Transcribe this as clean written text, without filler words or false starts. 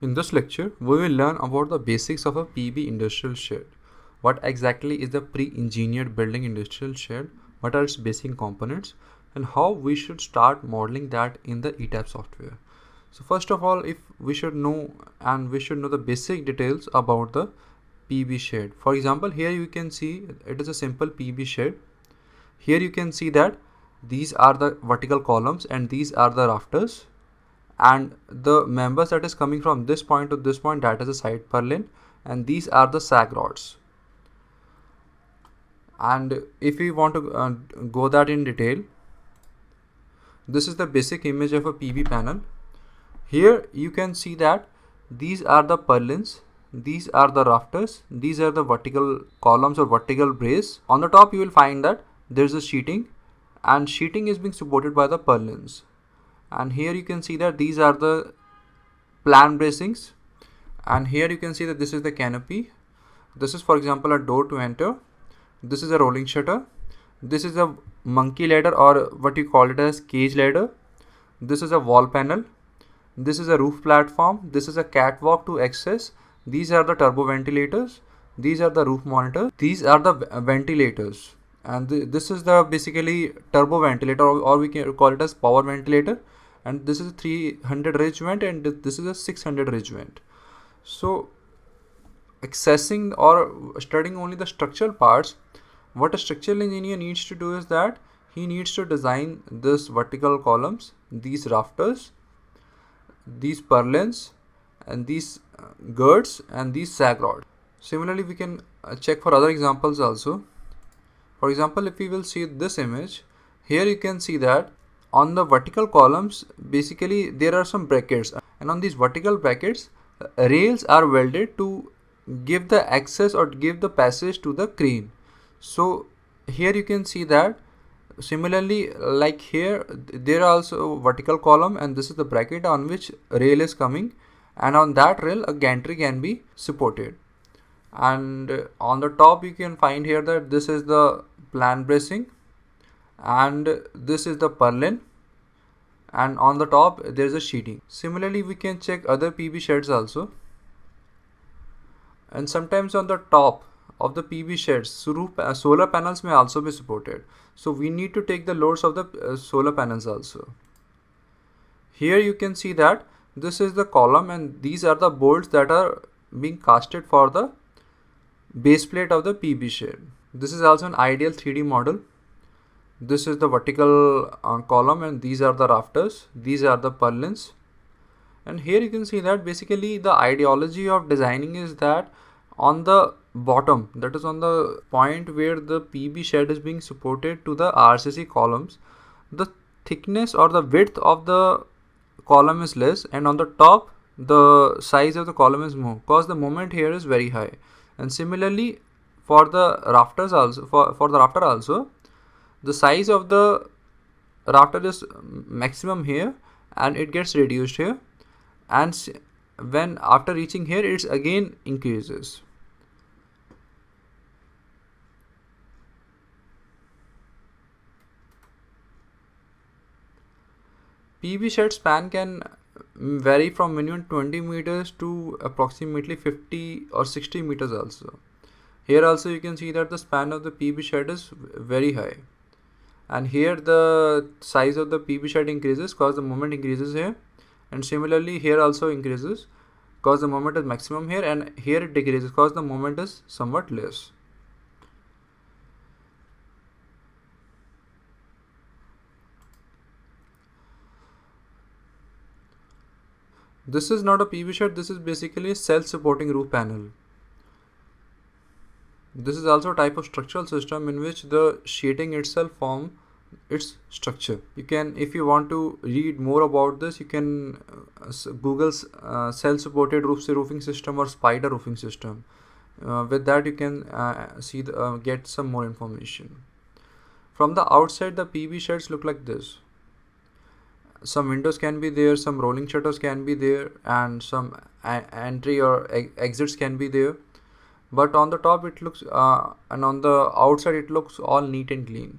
In this lecture, we will learn about the basics of a PB industrial shed. What exactly is the pre-engineered building industrial shed, what are its basic components, and how we should start modeling that in the ETAP software. So first of all, if we should know the basic details about the PB shed. For example, here you can see it is a simple PB shed. Here you can see that these are the vertical columns and these are the rafters, and the members that is coming from this point to this point, that is a side purlin, and these are the sag rods. And if we want to go that in detail, this is the basic image of a PB panel. Here you can see that these are the purlins, these are the rafters, these are the vertical columns or vertical brace. On the top you will find that there is a sheeting, and sheeting is being supported by the purlins. And here you can see that these are the plan bracings, and here you can see that this is the canopy. This is, for example, a door to enter. This is a rolling shutter. This is a monkey ladder, or what you call it as cage ladder. This is a wall panel. This is a roof platform. This is a catwalk to access. These are the turbo ventilators. These are the roof monitors. These are the ventilators, and this is the basically turbo ventilator, or we can call it as power ventilator. And this is a 300 ridge vent, and this is a 600 ridge vent. So accessing or studying only the structural parts, what a structural engineer needs to do is that he needs to design this vertical columns, these rafters, these purlins, and these girts, and these sag rods. Similarly, we can check for other examples also. For example, if we will see this image, here you can see that on the vertical columns, basically there are some brackets, and on these vertical brackets, rails are welded to give the access or give the passage to the crane. So here you can see that similarly, like here, there are also vertical column, and this is the bracket on which rail is coming, and on that rail a gantry can be supported. And on the top you can find here that this is the plan bracing, and this is the purlin, and on the top there is a sheeting. Similarly, we can check other PB sheds also, and sometimes on the top of the PB sheds, solar panels may also be supported. So we need to take the loads of the solar panels also. Here you can see that this is the column, and these are the bolts that are being casted for the base plate of the PB shed. This is also an ideal 3D model. This is the vertical column, and these are the rafters, these are the purlins. And here you can see that basically the ideology of designing is that on the bottom, that is on the point where the PB shed is being supported to the RCC columns, the thickness or the width of the column is less, and on the top the size of the column is more, because the moment here is very high. And similarly for the rafters also, for the rafter also, the size of the rafter is maximum here, and it gets reduced here, and when after reaching here it's again increases. PB shed span can vary from minimum 20 meters to approximately 50 or 60 meters also. Here also you can see that the span of the PB shed is very high, and here the size of the PB shed increases because the moment increases here, and similarly here also increases because the moment is maximum here, and here it decreases because the moment is somewhat less. This is not a PB shed, this is basically a self-supporting roof panel. This is also a type of structural system in which the sheeting itself forms its structure. You can, if you want to read more about this, you can Google self-supported roofing system or spider roofing system. With that you can get some more information. From the outside, the PB sheds look like this. Some windows can be there, some rolling shutters can be there, and some entry or exits can be there. But on the top it looks and on the outside it looks all neat and clean.